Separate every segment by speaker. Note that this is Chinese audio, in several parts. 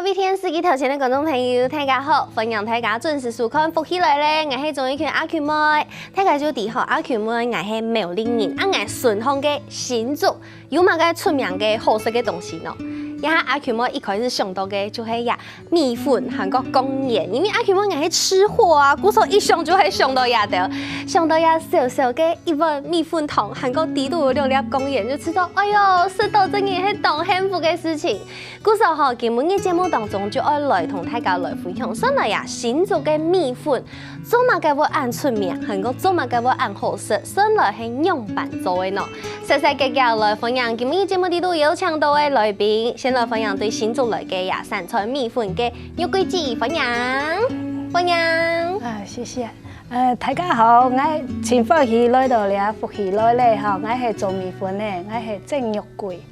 Speaker 1: 各位电视机头前的观众朋友，大家好，欢迎大家准时收看《福起来咧》，我是综艺圈阿 Q 妹，大家就知道阿 Q 妹我是苗栗人，我顺丰的新竹有嘛个出名的好食的东西呢？然后阿 Q 妹一开始想到的就是呀米粉，韩国公盐，因为阿 Q 妹我是吃货啊，古时候一想就会想到呀的，想到呀小小的一碗米粉汤，韩国地度有2粒公盐，就知道哎呦，吃到真的是当幸福的事情。古时候今日的节目当中就要来同大家来分享，上来呀新竹的米粉，做嘛个要按出名，韩国做嘛个要按好食，上来是样板做的呢。细细格格来分享今日节目地度有请到的来宾。先来分享对新竹来嘅呀山菜米粉嘅有规矩分享，分享。
Speaker 2: 谢谢。大家好，我真欢喜来到了福喜来咧吼，我是做米粉的，我是郑玉贵。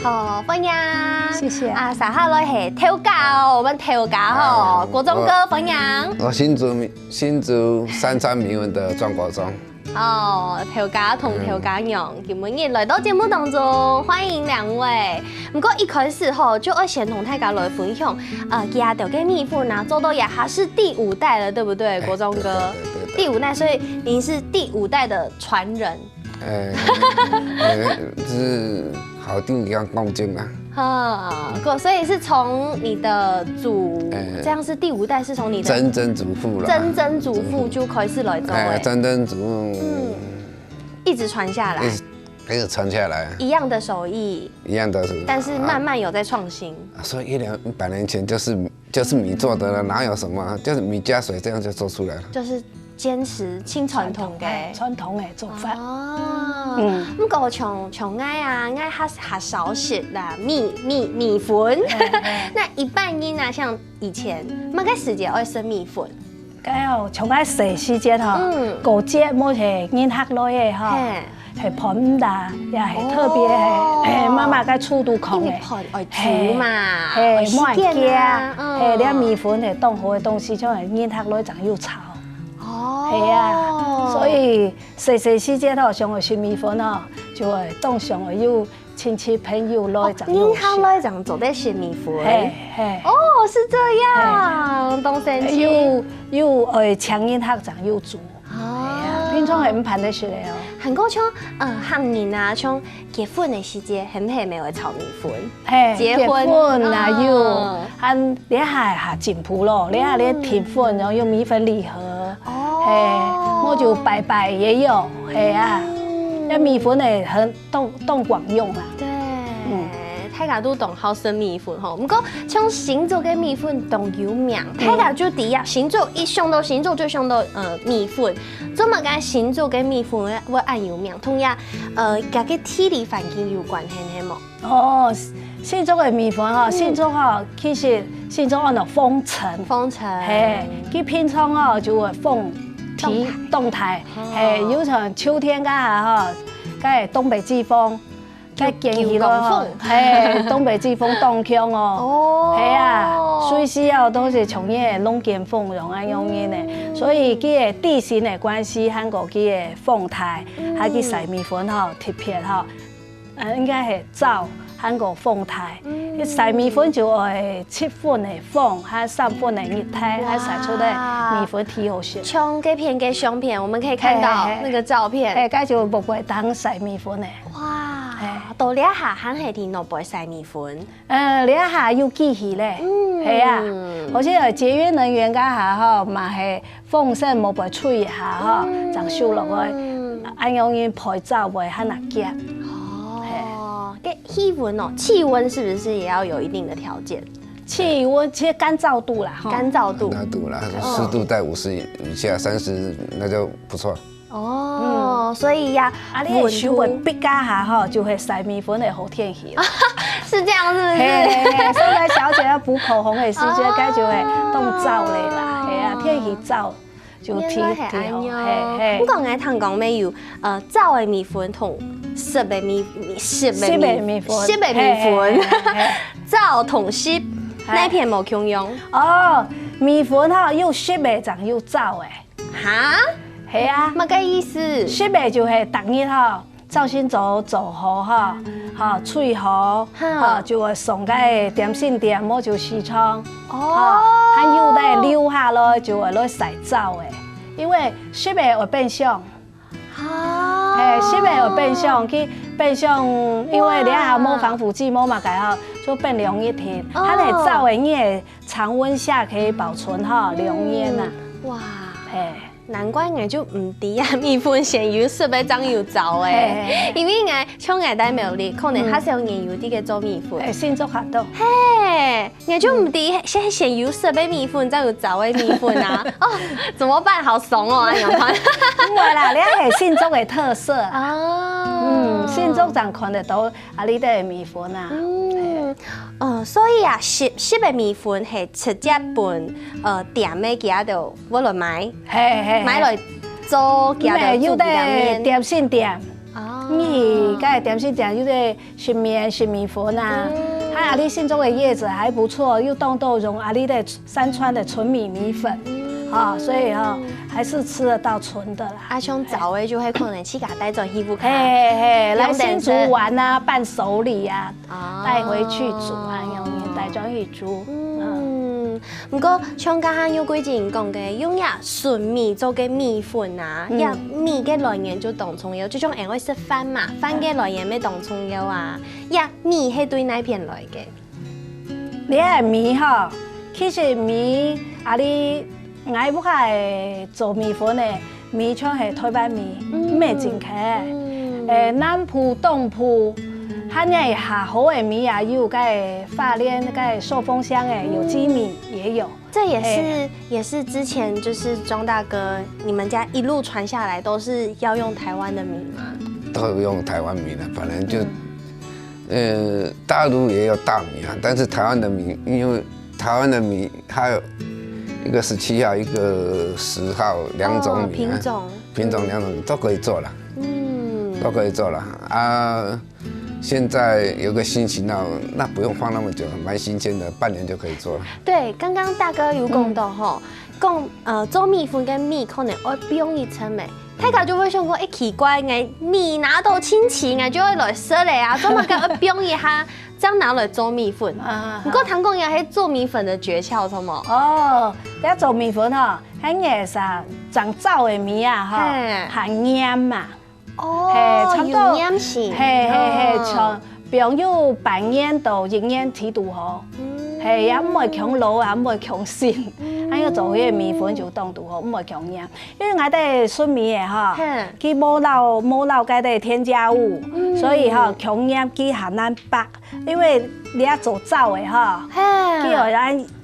Speaker 1: 好，分享。
Speaker 2: 谢谢。
Speaker 1: 啊，撒下来是调教，我们调教吼，国中哥分享。
Speaker 3: 我新竹山川米粉的庄国忠。
Speaker 1: 哦，调家同调家娘，今日来到节目当中，欢迎2位。不过一开始吼，就要先同大家来分享，家条嘅米粉啊，做到也还是第5代了，对不对，国忠哥？第5代，所以您是第5代的传人。
Speaker 3: 是好定一样共进啦。
Speaker 1: 所以是从你的这样是第5代，是从你的
Speaker 3: 曾祖父了。
Speaker 1: 曾祖父就开始来做
Speaker 3: 曾祖父，
Speaker 1: 一直传下来，
Speaker 3: 一直传下来，
Speaker 1: 一样的手艺，
Speaker 3: 一样的是，
Speaker 1: 但是慢慢有在创新。
Speaker 3: 所以100年前就是米做的了，哪有什么，就是米加水这样就做出来了。
Speaker 1: 就是坚持清传统
Speaker 2: 的做法。不
Speaker 1: 过像爱啊，爱还少食啦，米粉。那一般人啊，像以前乜个时节爱食米粉？
Speaker 2: 像我细时节吼，过节冇係宴客來嘅吼，係盆啦，也係特別係媽媽嘅醋都控嘅，
Speaker 1: 煮嘛，
Speaker 2: 係冇人驚，係啲米粉係當好嘅東西，將嚟宴客來就要炒。係啊，所以細時節吼，上去食米粉吼，就係當上去要親戚朋友來就要食。
Speaker 1: 宴客來就做啲食米粉。哦，是這樣，當神奇。
Speaker 2: 要請宴客就要煮。平常係唔盤得食嘅哦。
Speaker 1: 韓國像漢人啊，像結婚嘅時節，係唔係咪會炒米粉？
Speaker 2: 結婚啊要，韓你係進步咯，你甜粉，然後用米粉禮盒，我就拜也有，係啊，那米粉係很當廣用啊。
Speaker 1: 對。大家都懂好食米粉吼，不過像新竹嘅米粉都有名，大家就知啊，新竹一想到新竹就想到米粉，做乜嘅新竹嘅米粉會按有名，同樣家嘅地理環境有關係冇？
Speaker 2: 哦，新竹嘅米粉吼，新竹吼其實新竹按到風城，佢平常吼就會提動態，有場秋天家下吼，梗係東北季風。在建議咯，東北季風凍腔哦，係啊，隨時啊都是從嘢龍捲風用啊用嘅呢，所以佢嘅地形嘅關係，韓國佢嘅風態，還佢洗米粉吼特別吼，應該係照韓國風態，洗米粉就係7分嘅風，還3分嘅熱態，還洗出嚟米粉挺好食。
Speaker 1: 從這片嘅相片，我們可以看到那個照片，
Speaker 2: 嗰就不會當洗米粉嘅。
Speaker 1: 哇！到呢一下肯係點落背洗米粉？
Speaker 2: 呢一下要機器咧，係啊，好似係節約能源嗰下嗬，嘛係風扇冇背吹一下嗬，就燒落去，按樣樣配罩會很難夾。
Speaker 1: 哦，嘅氣溫哦，氣溫是不是也要有一定的條件？
Speaker 2: 氣溫其實乾燥度啦，
Speaker 1: 乾燥度
Speaker 3: 啦，濕度在50以下，30那就不錯。
Speaker 1: 哦，所以呀，
Speaker 2: 你稍微逼加下哈，就會洗米粉的好天氣了。
Speaker 1: 是這樣，是不是？
Speaker 2: 現在小姐要補口紅的時節，該就會凍燥嘞啦，係啊，天氣燥就天好。
Speaker 1: 不過我聽講沒有，燥的米粉同濕的米粉，燥同濕，那片冇共用。
Speaker 2: 哦，米粉哈又濕的，就又燥的。
Speaker 1: 哈？
Speaker 2: 係啊，
Speaker 1: 乜嘅意思？
Speaker 2: 濕的就係逐日吼，造型组做好哈，哈脆好，哈就会送给点心店，莫就西窗，哦，还有在留下来就会来洗澡的，因为湿的会变相。哎，湿的会变相，去变相，因为你还冇防腐剂，冇嘛改好，就变容易甜。它的皂的你的常温下可以保存哈容易呐。哇，嘿。
Speaker 1: 难怪我就唔知啊，米粉先油设备长油糟诶，因为我像我带苗栗，可能还是有研究啲嘅做米粉。
Speaker 2: 新竹下到。
Speaker 1: 嘿，我就唔知现先油设备米粉，再有糟嘅米粉啊。哦，怎么办？好怂哦，杨团。
Speaker 2: 唔会啦，你系新竹嘅特色啊。新竹站看得到啊，你的米粉啊。
Speaker 1: 所以啊，湿嘅米粉係直接本店嘅其他度我來買，買來做其他度做面。
Speaker 2: 點心店，你嗰個點心店有啲食麵、食米粉啊，還有阿里新竹嘅葉子還不錯，又凍到用阿里的山川的純米粉。所以還是吃得到純的啦。
Speaker 1: 啊，像早誒就係可能自家帶咗衣服，
Speaker 2: 來新竹玩啊，伴手禮啊，帶回去煮啊，用帶咗去煮。
Speaker 1: 不過像家下有幾件講嘅，用呀純米做嘅米粉啊，呀米嘅來源就當重要，就像我食飯嘛，飯嘅來源咩當重要啊？呀米係對哪邊來嘅？
Speaker 2: 你係米哈，其實米啊你。我不係做米粉嘅，米像係台灣米，咩真客。南埔、東埔，還有下好嘅米啊，有個花蓮、個壽豐鄉嘅有機米也有。
Speaker 1: 這也是之前就是莊大哥，你們家一路傳下來都是要用台灣的米嗎？
Speaker 3: 都用台灣米啦，反正就，大陸也有大米啊，但是台灣的米，因為台灣的米還有。一個17號，一個10號，兩種米品種兩種都可以做了，都可以做了啊！現在有個新型號，那不用放那麼久，蠻新鮮的，半年就可以做了。
Speaker 1: 對，剛剛大哥有講到吼，講做米粉跟米可能要冰一層咩？大家就會想講，奇怪，我米拿到親戚，我就會來食咧啊，做乜嘅要冰一下？這樣拿來做米粉，不過唐公也係做米粉的訣竅，什麼？
Speaker 2: 哦，你做米粉哈，喺嘢上長皂嘅米啊，哈，含鹽嘛，
Speaker 1: 哦，有鹽性，
Speaker 2: 像冰有半鹽到1鹽提度好，也唔會強老啊，唔會強鹹，喺個做嘅米粉就當度好，唔會強鹽，因為我哋純米嘅哈，佢冇漏嗰啲添加物，所以哈強鹽佢很難白。因為你要做皂的哈，佢要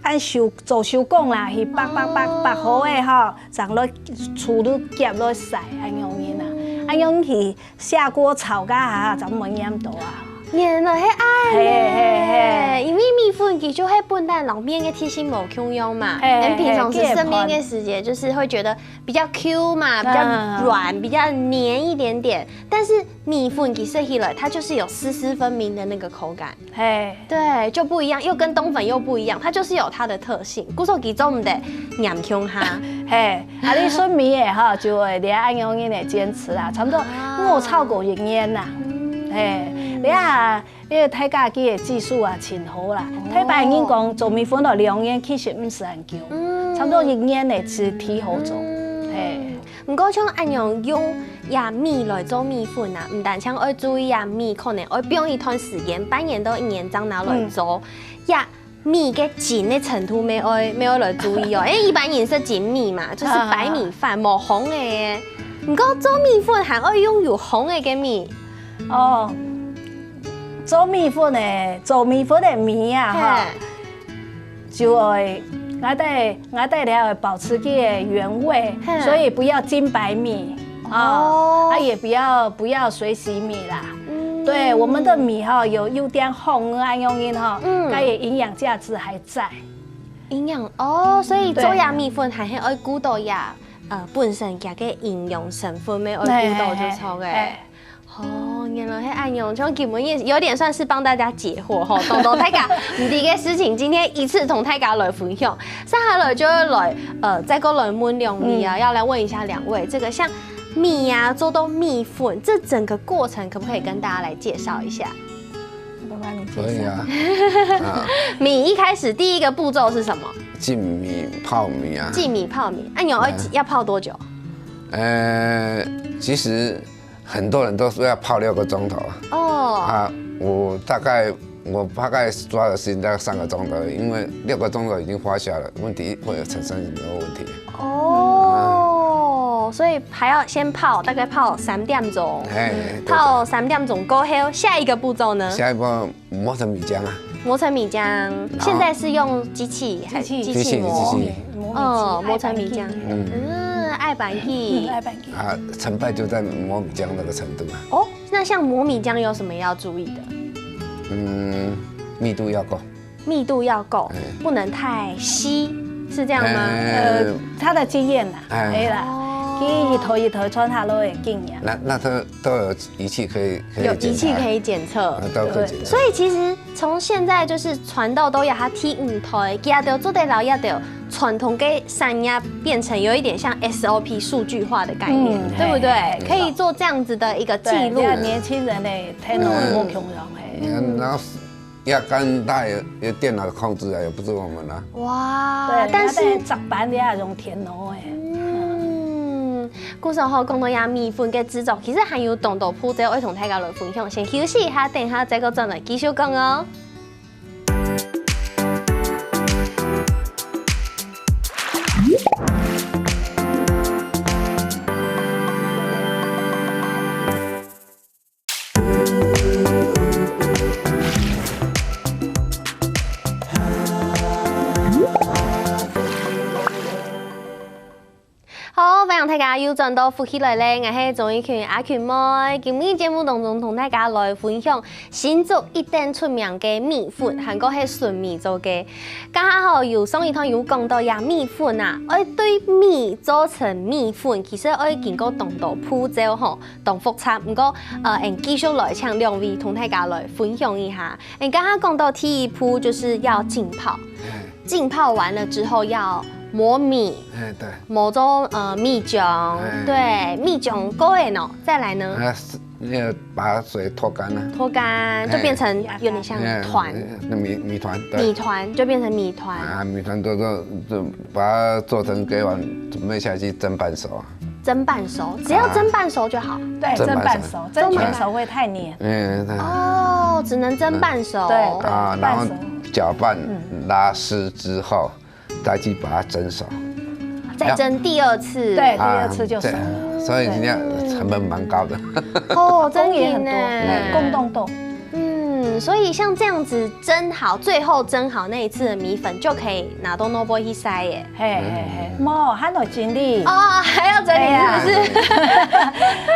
Speaker 2: 按做手工啦，去白好的哈，上落廚都夾落洗，安樣嘢啦，安樣去下鍋炒家下就冇鹽到啊。
Speaker 1: 原來係愛，因為米粉其實就係本來冷面嘅體型冇咁樣嘛，平常吃生面嘅時節就是會覺得比較 Q 嘛，比較軟，比較黏一點點。但是米粉其實起來，它就是有絲絲分明的那個口感，對，就不一樣，又跟冬粉又不一樣，它就是有它的特性。古時候佢做唔得黏腔哈，
Speaker 2: 啊你純米嘅哈就會你按樣嘢嚟堅持啦，差唔多我超過1年啦。你啊，因為大家佢嘅技術啊，真好啦。睇白人講做米粉到2年，其實唔是很久，差不多1年嚟是提好做。
Speaker 1: 唔過像按樣用米來做米粉啊，唔但像要注意米可能要冰一段時間，半年到1年這樣拿來做。米嘅緊嘅程度沒有來注意哦，因為一般人食緊米嘛，就是白米飯冇紅嘅。唔過做米粉還要用有紅嘅米。
Speaker 2: 哦，做米粉的米啊，哈，就會我哋了會保持佢的原味，所以不要精白米啊，也不要水洗米啦。對，我們的米哈有點紅啊，用因哈，它也營養價值還在。
Speaker 1: 營養哦，所以做米粉還係愛顧到本身嘅營養成分，沒愛顧到就錯嘅。哦，原來係按樣，像基本也有點算是幫大家解惑吼，懂大家唔知嘅事情，今天一次同大家來分享。接下來就來再過來問兩位啊，要來問一下兩位，這個像米呀做到米粉，这整个过程可不可以跟大家来介绍一下？
Speaker 3: 可以啊。
Speaker 1: 米一开始第一个步骤是什么？
Speaker 3: 浸米泡米啊。
Speaker 1: 浸米泡米，你要泡多久？
Speaker 3: 其实很多人都说要泡6个钟头啊。我大概抓的时间大概3个钟头，因为6个钟头已经发酵了，问题会有产生很多问题。
Speaker 1: 所以还要先泡，大概泡3点钟。泡3点钟过后，下一个步骤呢？
Speaker 3: 下一步磨成米浆啊。
Speaker 1: 磨成米浆，现在是用机器磨。磨成米浆。爱板机。
Speaker 3: 成败就在磨米浆那个程度啊。
Speaker 1: 那像磨米浆有什么要注意的？
Speaker 3: 密度要够。
Speaker 1: 密度要够，不能太稀，是这样吗？
Speaker 2: 他的经验啦，可以啦。一头穿下都会经验。
Speaker 3: 那它都有仪器可以
Speaker 1: 有仪器可以检测，
Speaker 3: 都可以检测。
Speaker 1: 所以其实从现在就是传道都要他踢台，加到做得牢，要到传统给三亚变成有一点像 SOP 数据化的概念，对不对？可以做这样子的一个记录。
Speaker 2: 年轻人的天脑不强容
Speaker 3: 然后压杆它有电脑的控制啊，也不是我们啊。
Speaker 1: 哇！但是
Speaker 2: 杂版的也用电脑的。
Speaker 1: 古时候讲到呀米粉嘅制作，其實還有動道鋪，這我同大家來分享。先休息一下，等下再個轉來繼續講哦。好，歡迎大家又轉到福起來咧，我係綜藝圈阿權妹。今日節目當中同大家來分享新竹一定出名嘅米粉，韓國係純米做嘅。剛好有上一堂有講到呀米粉啊，要對米做成米粉，其實要經過當道鋪走吼，當複雜。不過繼續來請兩位同大家來分享一下。剛剛講到第一步就是要浸泡，浸泡完了之後要磨米，
Speaker 3: 对，
Speaker 1: 磨做米浆，对，米浆过后呢，再来呢，
Speaker 3: 把水拖干了，
Speaker 1: 拖干就变成有点像团，
Speaker 3: 米团，
Speaker 1: 米团就变成米团
Speaker 3: 啊，米团就把它做成给完，准备下去蒸半熟。
Speaker 1: 蒸半熟，只要蒸半熟就好。
Speaker 2: 对，蒸半熟，蒸全熟会太黏。
Speaker 1: 只能蒸半熟。
Speaker 2: 对
Speaker 3: 啊，然后搅拌拉丝之后。再去把它蒸熟，
Speaker 1: 再蒸第二次，
Speaker 2: 对，第二次就熟。
Speaker 3: 所以人家成本蛮高的。
Speaker 1: 真也很多，
Speaker 2: 共动豆。
Speaker 1: 所以像这样子蒸好，最后蒸好那一次的米粉就可以拿到诺波去塞耶。
Speaker 2: 冇，还有整理。
Speaker 1: 还要整理是不是？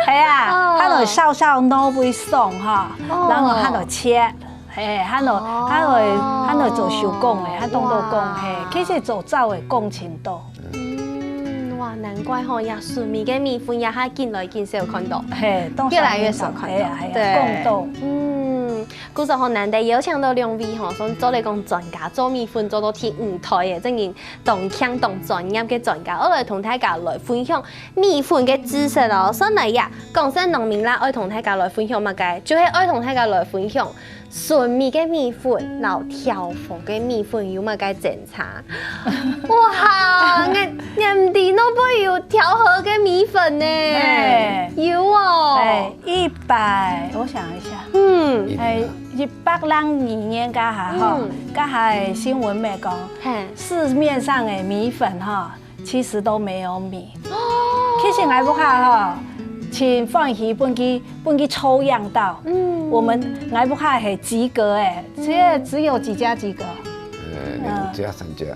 Speaker 2: 系啊，还有烧诺波送哈，然后还有切。咱就做手工的，咱当做工嘿，其实做早的工程多。
Speaker 1: 哇，难怪吼呀，纯米跟米粉呀，它近来近少看到，
Speaker 2: 越来越少看到。对，工豆。
Speaker 1: 古时候难得邀請到兩位吼，所做嚟講專家做米粉做到天台嘅，真係動腔動專業嘅專家，我來同大家來分享米粉嘅知識哦。所以呀，講真農民啦，我同大家來分享乜嘅，就係我同大家來分享純米嘅米粉，然後調和嘅米粉有乜嘅檢查。哇，我唔知道不有調和嘅米粉呢？有哦。
Speaker 2: 100，我想一下。102年家下哈，家下新聞咩講？市面上的米粉哈，其實都沒有米。其實我不怕哈，請放棄本去抽樣到。我們我不怕係及格哎，只有幾家及格。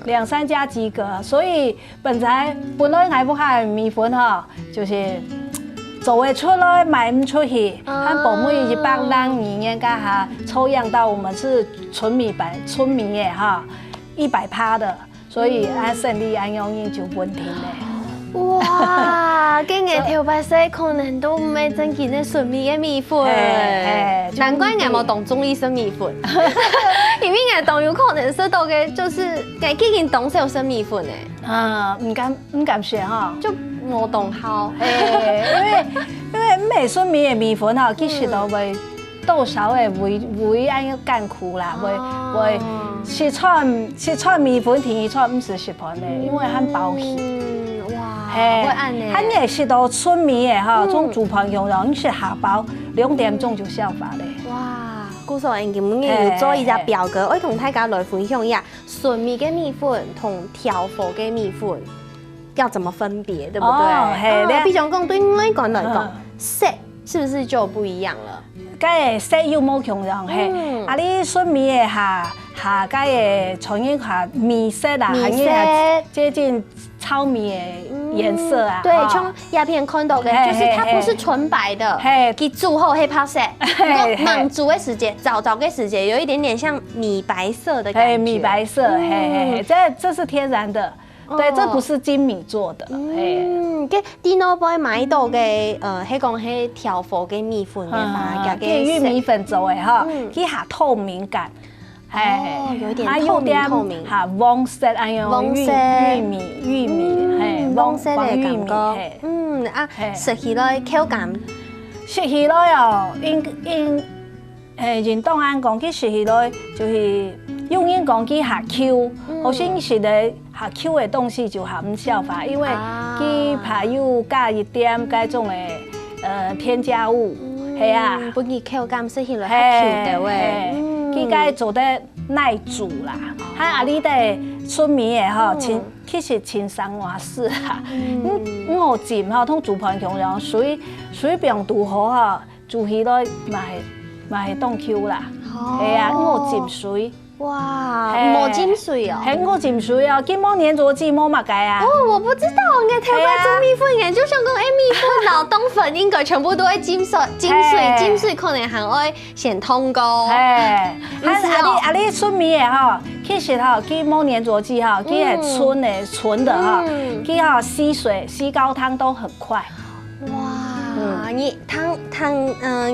Speaker 2: 2、3家及格，所以本來我不怕米粉哈，就是。做得出來賣唔出去，和保姆102年家下抽樣到我們是純米的哈，100%的，所以按勝利按用意就穩定嘞。哇，今日頭擺西可能都唔係真見的純米嘅米粉，難怪我冇當中醫生米粉，因為我當有可能食到嘅就是我幾件當少生米粉誒。唔敢選哈，就。
Speaker 1: 我懂好，
Speaker 2: 因为美顺米的米粉哈，其实都会多少的微安个干苦啦，会四川米粉甜川不是习惯的，因为很包起。
Speaker 1: 哇，会按呢。
Speaker 2: 它也是到春米的哈，从煮盘用了，你是下包2点钟就消化嘞。
Speaker 1: 哇，古时候人根本要做一只表格，我同大家来分享一下纯米嘅米粉同调和嘅米粉要怎么分别，对不对？比方讲对我来讲，色是不是就不一样了？cái
Speaker 2: 色又冇同样嘿，啊你纯米的下cái纯银下米色啦，
Speaker 1: 米色
Speaker 2: 接近糙米的颜色啊。
Speaker 1: 对，像鸦片看到的，就是它不是纯白的，它煮后黑怕色，满煮的时间，早的时间有一点点像米白色的感觉。
Speaker 2: 米白色，这是天然的。对，这不是精米做的。
Speaker 1: cái đi nó bơi买到嘅迄講迄調和嘅米粉嘅嘛，
Speaker 2: 嘅玉米粉做嘅哈，佢下透明感，
Speaker 1: 有點透明，
Speaker 2: 下黃色啊樣玉米，
Speaker 1: 黃色嘅感覺，食起來口感，
Speaker 2: 食起來哦，人當然講佢食起來就是用英講佢下 Q， 好像是咧下 Q 嘅東西就下唔消化，因為佢怕有加一點嗰種嘅添加物，係啊，
Speaker 1: 本佢口感食起來較 Q 的喂，
Speaker 2: 佢該做得耐煮啦，喺阿里的春米嘅嗬，其實清生活事啦，我浸嗬通煮盤咁樣，水平度好嗬，煮起來咪係當 Q 啦，係啊，我浸水。
Speaker 1: 哇，冇浸水哦，
Speaker 2: 係我浸水啊！今毛年做雞毛乜計啊？
Speaker 1: 哦，我不知道，我台灣做米粉嘅，就像講米粉、老冬粉應該全部都會浸水可能還會先通過。係，
Speaker 2: 阿你春米嘅哈，其實哈，佢毛年做雞哈，佢係純的哈，佢哈吸水、吸高湯都很快。
Speaker 1: 哇，你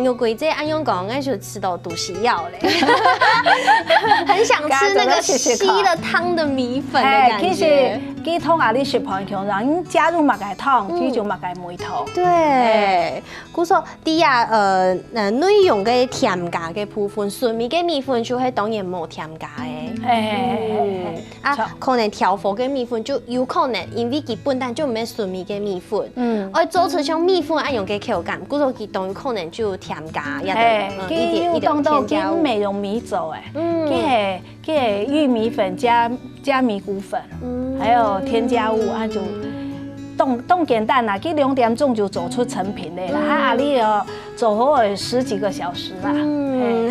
Speaker 1: 有鬼这安用讲，那就吃到肚脐药嘞，很想吃那个吸了汤的米粉的感觉。其实
Speaker 2: 鸡汤啊，你食盘強，然後你加入麥嘅湯，佢就麥嘅梅頭。
Speaker 1: 對，古說啲啊內容嘅添加嘅部分，純米嘅米粉就係當然冇添加嘅。可能調和嘅米粉就有可能，因為佢本身就唔係純米嘅米粉，而做出像米粉一樣嘅口感，古說佢當然可能就添加一點添加物。
Speaker 2: 美容米做誒，佢係玉米粉加米谷粉，還有添加物啊，就凍簡單啦，佢2點鐘就做出成品嚟啦。阿你哦做好10幾個小時啦。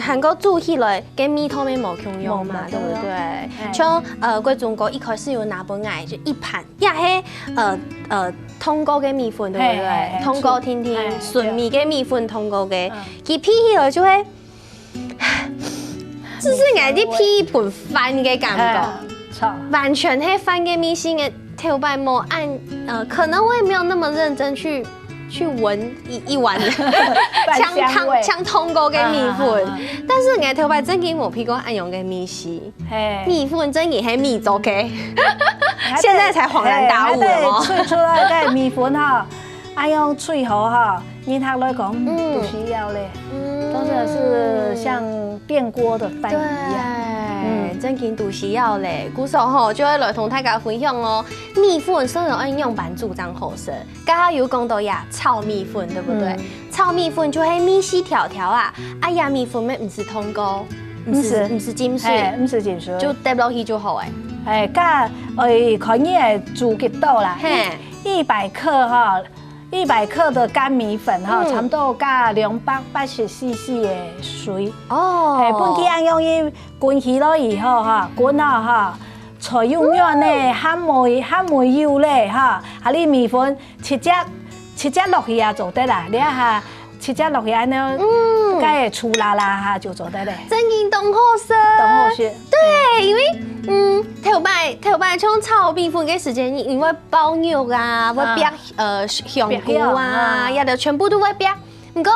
Speaker 1: 韓國煮起來跟米湯沒冇共用嘛，對不對？像貴中國一開始有拿本來就一盤，也係通過嘅米粉，對不對？通過聽純米嘅米粉通過嘅，佢批起來就係，就是嗌啲批一盤飯嘅感覺，完全係飯嘅米線嘅頭擺冇按，可能我也沒有那麼認真去聞一碗像通過嘅米粉，但是我頭擺真嘅冇批過按用嘅米線，米粉真嘅係米做嘅，現在才恍然大悟哦。
Speaker 2: 吹出來嘅米粉哈，按用吹好哈，人客來講都需要咧，真的是像電鍋的飯一樣，
Speaker 1: 真嘅都需要咧。古時候就會來同大家分享哦，米粉雖然按用版主張好食，剛剛有講到呀炒米粉，對不對？炒米粉就係米絲條條啊，哎呀米粉咪唔是通過，唔是浸水，
Speaker 2: 唔是浸水，
Speaker 1: 就滴落去就好誒。
Speaker 2: 加看你係煮幾多啦，100克哈。100克的乾米粉哈，差不多加280cc 的水。哦，本佢按用伊滾起咗以後哈，滾啊哈，才用樣咧喊梅油咧哈，啊你米粉切隻落去啊做得啦，你下切隻落去安呢，該粗辣辣哈就做得咧。
Speaker 1: 真嘅懂好食，對，因為頭擺像炒米粉嘅時間，因為包肉啊，會煸香菇啊，也就全部都會煸。唔過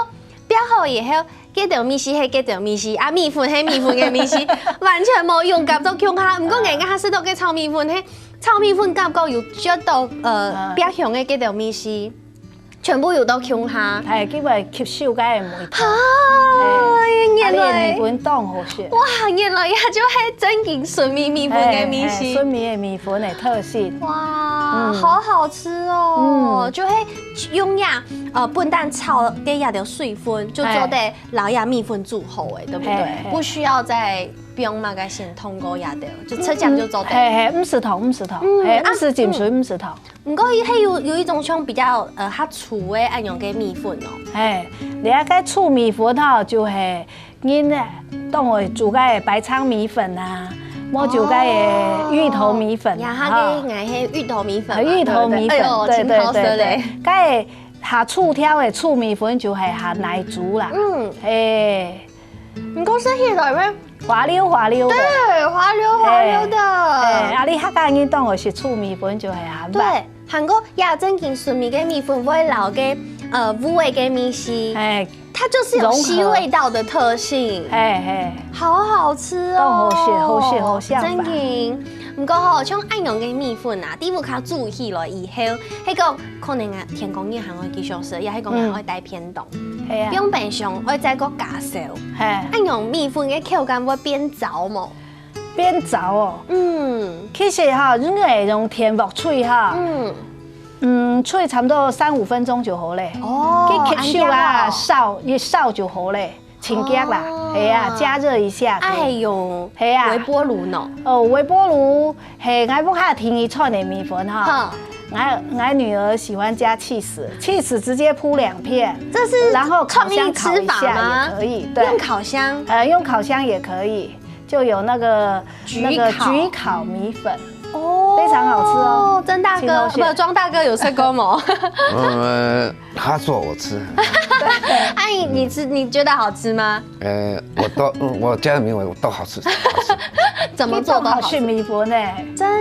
Speaker 1: 煸好以後，幾條米絲係幾條米絲，啊米粉係米粉嘅米絲，完全冇用夾到強下。唔過人家食到嘅炒米粉係炒米粉甲个有接到别香的几条米丝，全部有到腔下，
Speaker 2: 系叫为吸收个梅汤。
Speaker 1: 原来
Speaker 2: 米粉当好食。
Speaker 1: 哇，原来也就是正经纯米粉的米丝，
Speaker 2: 纯米的米粉的特性。
Speaker 1: 哇，好好吃哦！就会用呀笨蛋炒底下的水分，就做得老鸭米粉煮好诶，对不对？不需要再不用嘛个先通过呀的，就直接就做得。
Speaker 2: 唔是糖，唔是糖，唔是浸水，唔是糖。
Speaker 1: 不过它有一种像比较较粗的按用嘅米粉哦。
Speaker 2: 你啊个粗米粉吼，就系因咧当我煮个白鲳米粉啊。我就个芋头米粉，
Speaker 1: 呀，它个爱迄芋头米粉，
Speaker 2: 芋头米粉，对对对对，个下醋挑的醋米粉就系下奶珠啦，
Speaker 1: 唔过说起来咩？
Speaker 2: 滑溜滑溜的，
Speaker 1: 对，滑溜滑溜的。
Speaker 2: 啊，你客家人当我是醋米粉就系咸
Speaker 1: 对，韩国亚正经纯米嘅米粉会老嘅五味嘅米丝，它就是有吸味道的特性，好好吃哦，
Speaker 2: 好食，
Speaker 1: 真经。唔过吼，像按用嘅米粉啊，第五卡煮起来以后，迄个可能啊天公爷还会继续食，也迄个还会带偏冻，不用变上，会再个加烧。按用米粉嘅口感会变糟冇？
Speaker 2: 变糟哦。其实哈，如果用甜薄脆哈。脆差不多3-5分钟就好嘞。去吸收啊，烧就好嘞，清洁啦。加热一下。
Speaker 1: 还用微波炉呢？
Speaker 2: 微波炉我不怕听一串的米粉哈。我女儿喜欢加cheese直接铺2片。
Speaker 1: 这是
Speaker 2: 然后烤箱烤一下也可以。对，
Speaker 1: 用烤箱？
Speaker 2: 用烤箱也可以，就有那个焗烤米粉。非常好吃哦。
Speaker 1: 曾大哥不，庄大哥有吃过吗？
Speaker 3: 他做我吃。
Speaker 1: 阿姨，你觉得好吃吗？
Speaker 3: 我家的米粉都好吃。
Speaker 1: 怎么做都好吃？
Speaker 2: 米粉呢？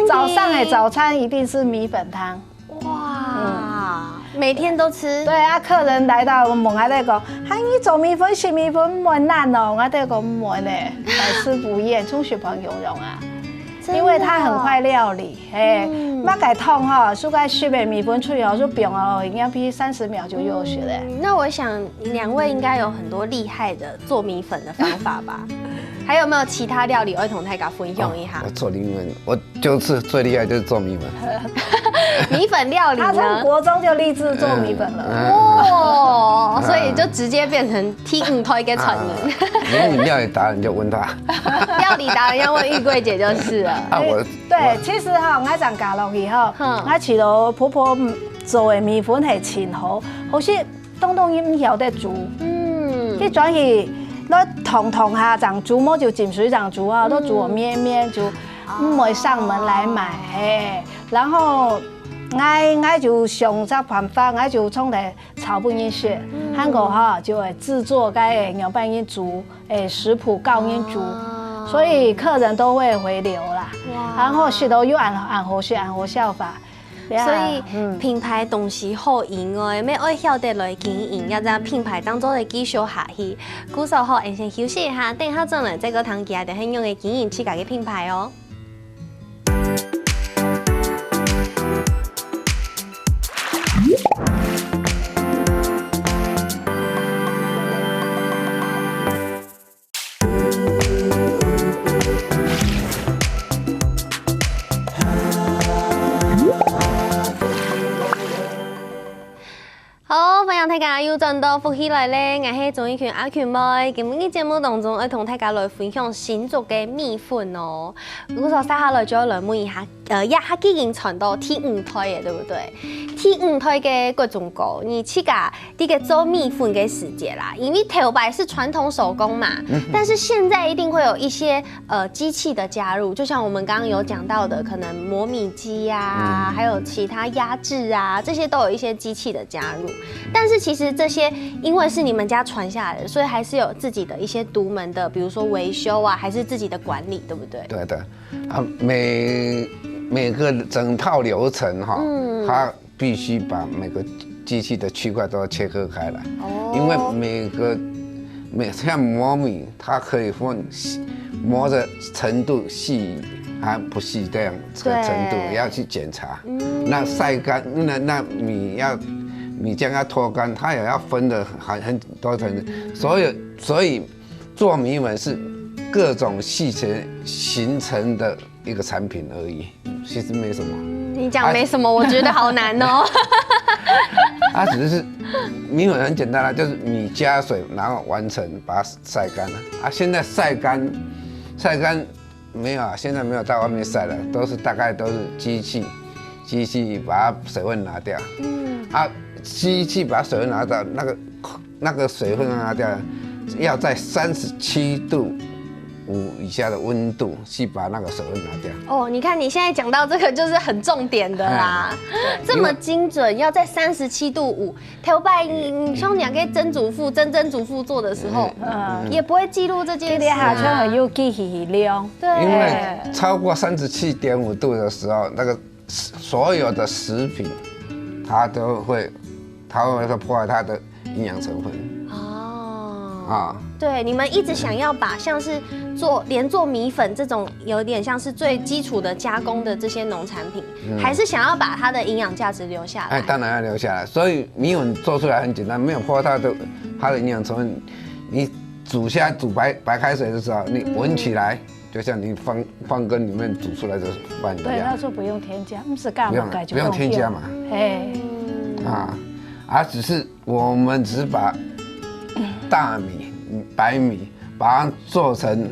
Speaker 2: 早上早餐一定是米粉汤。
Speaker 1: 哇，每天都吃？
Speaker 2: 对啊，客人来到我问我在讲，你做米粉食米粉唔难哦，我在讲唔呢，百吃不厌，中学朋友用啊。因为它很快料理，马改烫哈，苏盖西北米粉脆哦，就饼哦，应该比30秒就有学了。
Speaker 1: 那我想2位应该有很多厉害的做米粉的方法吧？还有没有其他料理儿童太敢分享一下？
Speaker 3: 我做米粉，我就是最厉害就是做米粉。
Speaker 1: 米粉料理呢？
Speaker 2: 他从国中就立志做米粉了。
Speaker 1: 哦，所以就直接变成T5推给传人。
Speaker 3: 连你料理达人就问他。
Speaker 1: 料理达人要问玉桂姐就是了。
Speaker 2: 对，其实哈，我长教落去哈，我饲到婆婆做的米粉係前好，好似東伊唔曉得煮，佢轉去那桶下長煮，我就浸水長煮啊，都煮我面就唔會上門來買，然後我就想這辦法，我就從嚟炒半日雪，韓國哈就會製作該牛半日煮，食譜教人煮。所以客人都會回流啦，然後食到又按好效法。
Speaker 1: 所以品牌東西好用哦，咩愛曉得來經營，要將品牌當做嚟繼續下去。鼓手好，先休息一下，等下轉來再個堂家的很用嘅經營自家嘅品牌哦。好，歡迎大家又轉到福喜來咧，我係鍾意權阿權妹。今日節目當中，我同大家來分享新竹嘅米粉哦。如果說接下來就要來問一下，一下已經傳到T5推嘅，對不對？T5推嘅各種歌，你自家啲嘅做米粉嘅時節啦，因為頭擺是傳統手工嘛，但是現在一定會有一些機器的加入，就像我們剛剛有講到的，可能磨米機啊，還有其他壓製啊，這些都有一些機器的加入。但是其實這些因為是你們家傳下來的，所以還是有自己的一些獨門的，比如說維修啊，還是自己的管理，對不對？
Speaker 3: 對的，啊，每個整套流程哈，它必須把每個機器的區塊都要切割開來，因為像磨米，它可以分磨的程度細还不是这样这个程度，要去检查。那晒干，那米浆要脱干，它也要分的很多层，所以做米粉是各种细节形成的一个产品而已，其实没什么。
Speaker 1: 你讲没什么，我觉得好难哦。
Speaker 3: 它只是米粉很简单啦，就是米加水，然后完成把它晒干了。现在晒干没有啊，现在没有到外面晒了，大概都是机器把它水分拿掉。机器把水分拿掉，那个水分拿掉，要在37°5以下的温度去把那个水分拿掉。
Speaker 1: 哦，你看你现在讲到这个就是很重点的啦，这么精准，要在37°5。头摆像你给曾祖父做的时候，也不会记录这件事。
Speaker 2: 好像有记忆量。
Speaker 1: 对，
Speaker 3: 因为超过37.5度的时候，那个所有的食品，它会破坏它的营养成分。
Speaker 1: 对，你们一直想要把像是连做米粉这种有点像是最基础的加工的这些农产品，还是想要把它的营养价值留下来。
Speaker 3: 当然要留下来。所以米粉做出来很简单，没有破坏它的营养成分。你煮白开水的时候，你闻起来就像你放羹里面煮出来的饭一样。
Speaker 2: 对，他说不用添加，不是干嘛改就
Speaker 3: 不用添加嘛。我们只是把大米、白米，把它做成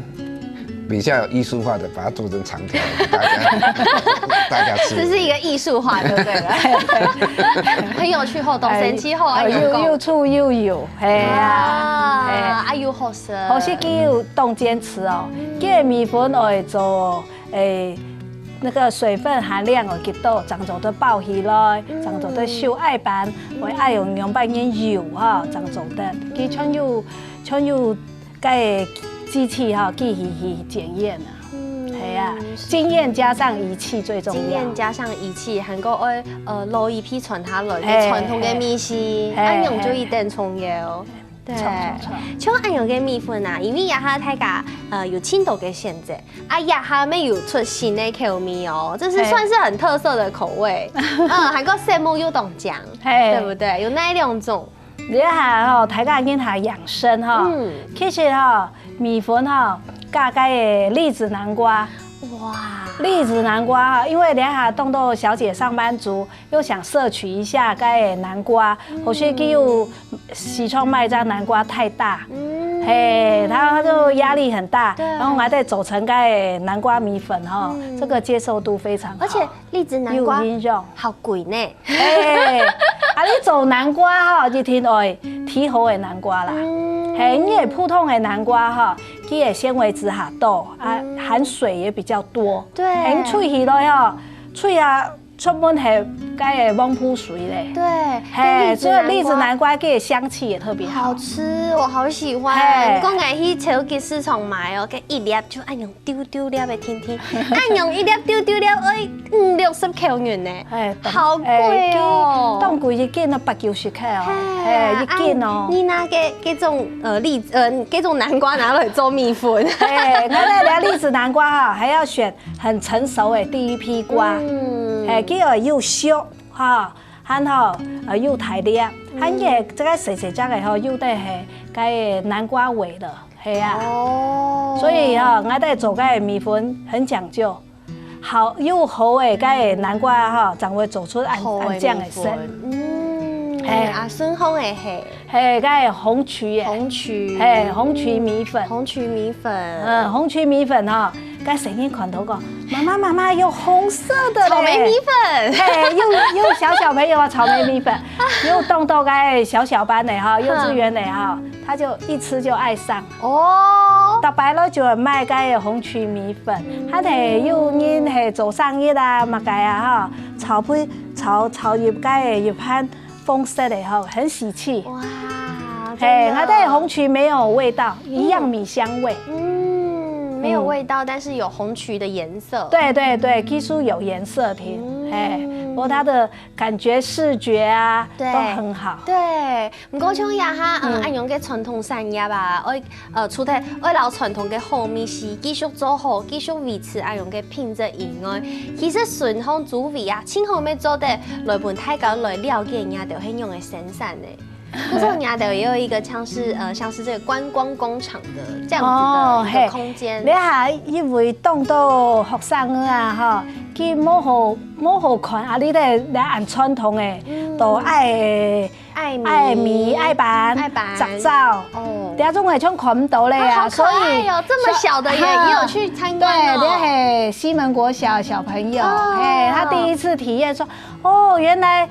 Speaker 3: 比较有艺术化的，把它做成长条，大家吃。
Speaker 1: 这是一个艺术化的，对了，很有趣，后动神奇后
Speaker 2: 又粗又油，
Speaker 1: 又好食。
Speaker 2: 好些叫冻坚持哦，这米粉会做那个水分含量会极多，长做得爆起来，长做得小爱板，会爱用200年油哈，长做得，佢像有个机器哈，去检验啊，系啊，经验加上仪器最重要。
Speaker 1: 经验加上仪器，还够爱捞一批传下来嘅传统嘅米线，按用就一定重要。对，像按用嘅米粉啊，因为亚哈大家有青岛嘅限制，亚哈没有出新的口味哦，这是算是很特色的口味。还有羡慕有冻酱，对不对？有那2种。
Speaker 2: 你下吼，大家囡仔养生哈，其实哈米粉哈加个栗子南瓜。哇，栗子南瓜哈，因为两下动动小姐上班族又想摄取一下该南瓜，或许又西窗卖张南瓜太大，他就压力很大，然后还得走成该南瓜米粉哈，这个接受度非常好，
Speaker 1: 而且栗子南瓜好贵呢，
Speaker 2: 你做南瓜哈，就听爱提好的南瓜啦。因为普通的南瓜哈，它的纤维质很多，含水也比较多。对，脆起来吼，脆啊，出门系该蒙铺水嘞。对，所以栗子南瓜它的香气也特别好
Speaker 1: 吃，我好喜欢。讲爱去超级市场买哦，佮一粒就按用丢粒的听，按用一粒丢粒要60块元呢，好贵哦。
Speaker 2: 当贵一斤都80-90块哦，一斤哦。
Speaker 1: 你拿这种这种南瓜拿来做米粉。
Speaker 2: 我那栗子南瓜哈，还要选很成熟的第一批瓜，叫又熟哈。然后又大粒，还个这个细只的吼，又得系个南瓜味的，系啊。所以哈，我哋做个米粉很讲究，好又厚的个南瓜哈，才会做出按酱的色。
Speaker 1: 阿孙红的系，
Speaker 2: 个红曲红曲米粉，
Speaker 1: 红曲米
Speaker 2: 粉哈。跟声音款头讲，妈妈有红色的
Speaker 1: 草莓米粉，
Speaker 2: 又小朋友啊，草莓米粉，又动个小班的哈，幼稚园的哈，他就一吃就爱上哦。大白了就卖个红曲米粉，他哋又因系做生意啦，嘛个啊哈，炒叶个叶盘丰色的哈，很喜气。哇，它的红曲没有味道，一样米香味。
Speaker 1: 没有味道，但是有红曲的颜色。
Speaker 2: 对对对，技术有颜色的，不过它的感觉视觉啊都很好。
Speaker 1: 对，不过像呀哈，按用嘅传统产业吧，除咗爱留传统嘅好味是继续做好，继续维持按用嘅品质以外，其实顺丰主味啊，今后要做的来盘大家来了解呀，就係用嘅生产的。可是人家的也有一个像是这个观光工厂的这样子的一个空间。
Speaker 2: 你下因为当到学生啊，佢冇好看啊，你哋嚟按传统的，都爱米、爱板、杂糟，第一种系像看唔到咧啊，
Speaker 1: 所以哦，这么小的也有去参观哦。
Speaker 2: 对，西门国小小朋友，他第一次体验说，哦，原来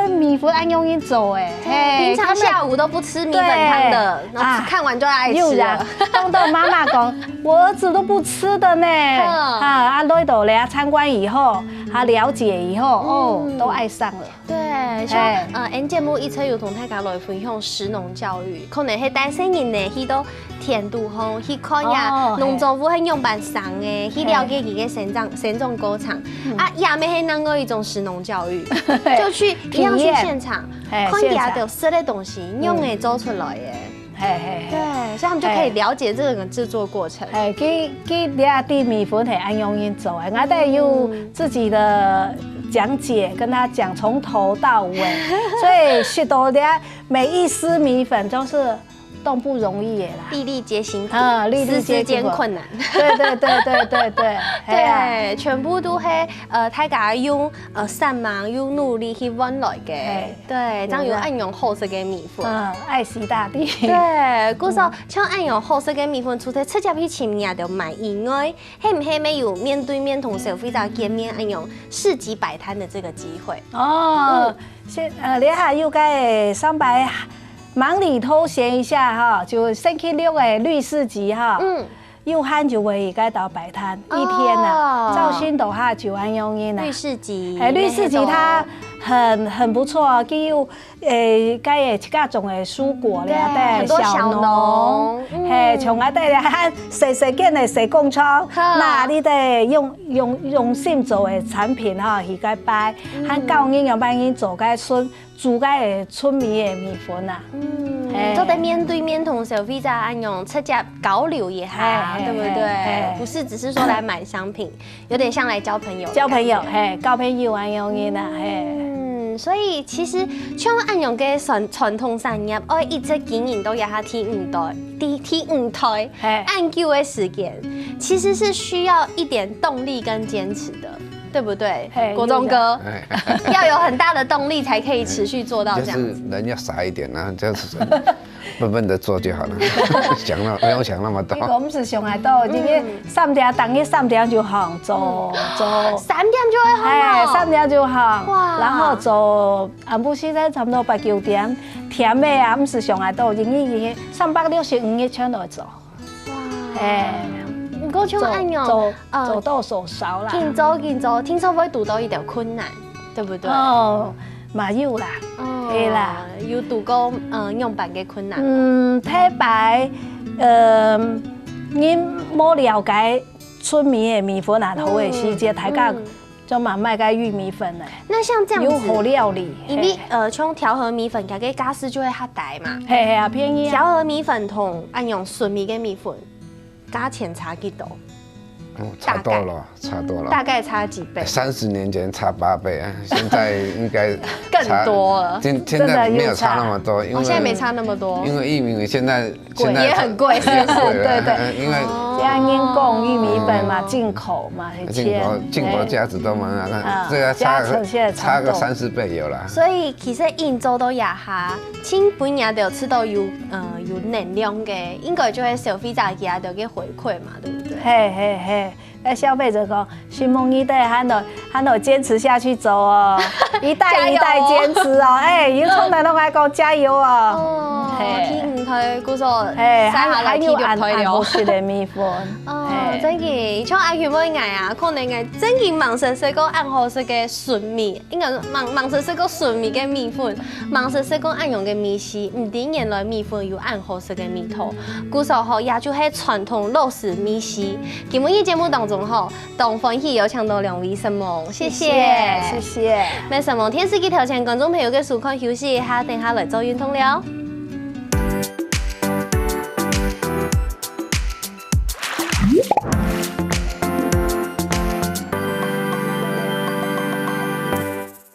Speaker 2: 米粉按用一做
Speaker 1: 平常下午都不吃米粉汤的，然后看完就爱吃了。
Speaker 2: 当到妈妈讲，我儿子都不吃的呢。来到来参观以后，他了解以后，都爱上了。
Speaker 1: 对，像节目一侧有同大家来分享食农教育，可能係帶新人呢去到田度方去看呀，農政府係用辦上嘅，去了解佢嘅生長過程。也咪係能夠一種食農教育，就去一樣去現場，看下就食的東西用嘅做出來嘅。對，所以他們就可以了解這個製作過程。
Speaker 2: 佢啲啲米粉係按用音做嘅，我哋有自己的講解，跟他講從頭到尾，所以學到啲每一絲米粉都是都不容易嘅啦，
Speaker 1: 粒粒皆辛苦，
Speaker 2: 絲絲皆
Speaker 1: 困難。
Speaker 2: 對，
Speaker 1: 全部都係大家用善忙用努力去揾來嘅，對，這樣有按用好食嘅米粉，
Speaker 2: 愛惜大地。
Speaker 1: 對，故說像按用好食嘅米粉，除咗直接去前面就買以外，係唔係沒有面對面同消費者見面按用市集擺攤的這個機會？
Speaker 2: 你下要該300。忙裡偷閒一下就星期六的綠市集又喊就會該到擺攤一天啦，肇興島下就按用音啦。
Speaker 1: 綠市集，
Speaker 2: 綠市集它很不錯，佢有該各種的蔬果咧，
Speaker 1: 很多小農，
Speaker 2: 從啊對喊誰見的誰共創，那你得用心做的產品去該擺，喊教人用辦人做該煮個春米的米粉啊，
Speaker 1: 都得面對面同消費者按用直接交流一下，對不對？不是只是說來買商品，有點像來交朋友。
Speaker 2: 交朋友按用音啦，
Speaker 1: 所以其實像按用嘅傳統產業，我一直經營到也下第五代，按久嘅時間，其實是需要一點動力跟堅持的。對不對？國中哥要有很大的動力才可以持續做到這樣。
Speaker 3: 就是人要傻一點啊，就是笨笨的做就好了，不用想那麼多。
Speaker 2: 我們是上海多，今天3點，當日3點就行，做
Speaker 1: 3點就會好
Speaker 2: ，3點就行。哇！然後做不現在差不多8、9點，甜的啊，不是上海多，今日365日全都做。哇！
Speaker 1: 我像按用
Speaker 2: 走到手少啦，
Speaker 1: 緊做，聽說會遇到一點困難，對不對？
Speaker 2: 嘛有啦，係啦，
Speaker 1: 有遇過用辦嘅困難。
Speaker 2: 太白，你冇了解春米的米粉啊，好嘅時節，大家就嘛賣個玉米粉咧。
Speaker 1: 那像這樣子，
Speaker 2: 有好料理，
Speaker 1: 因為像調和米粉，佢嘅價錢就會較大嘛。
Speaker 2: 係啊，便宜。
Speaker 1: 調和米粉同按用純米嘅米粉。價錢差幾多？
Speaker 3: 差多了，
Speaker 1: 大概差幾倍
Speaker 3: ？30年前差8倍啊，現在應該
Speaker 1: 更多了。
Speaker 3: 現在沒有差那麼多，因為
Speaker 1: 現在沒差那麼多，
Speaker 3: 因為玉米現在
Speaker 1: 也很貴，是不是？
Speaker 2: 對，
Speaker 3: 因為
Speaker 2: 像英貢玉米粉嘛，進口嘛，
Speaker 3: 進口價值都蠻啊，這個差個3、4倍有啦。
Speaker 1: 所以其實印州都也下，親本也都吃到有能量嘅，應該就係消費者也都嘅回饋嘛，對不對？
Speaker 2: 消費者講，新夢一代喊到还能坚持下去走哦，一代一代坚持哦，哎，有冲的拢爱讲加油哦。
Speaker 1: 哦，去唔退，姑说，
Speaker 2: 哎，还有按好食的米粉。
Speaker 1: 哦，真嘅，像阿權妹嗌啊，可能係真嘅忙食食個按好食嘅純米，應該忙食食個純米嘅米粉，忙食食個按用嘅米絲，唔止原來米粉有按好食嘅米頭，姑說吼，也就係傳統肉絲米絲。今日節目當中吼，當歡喜有請到兩位神夢，謝謝，
Speaker 2: 謝謝。
Speaker 1: 咩神夢？電視機頭前觀眾朋友嘅收看休息一下，等下來做運動了。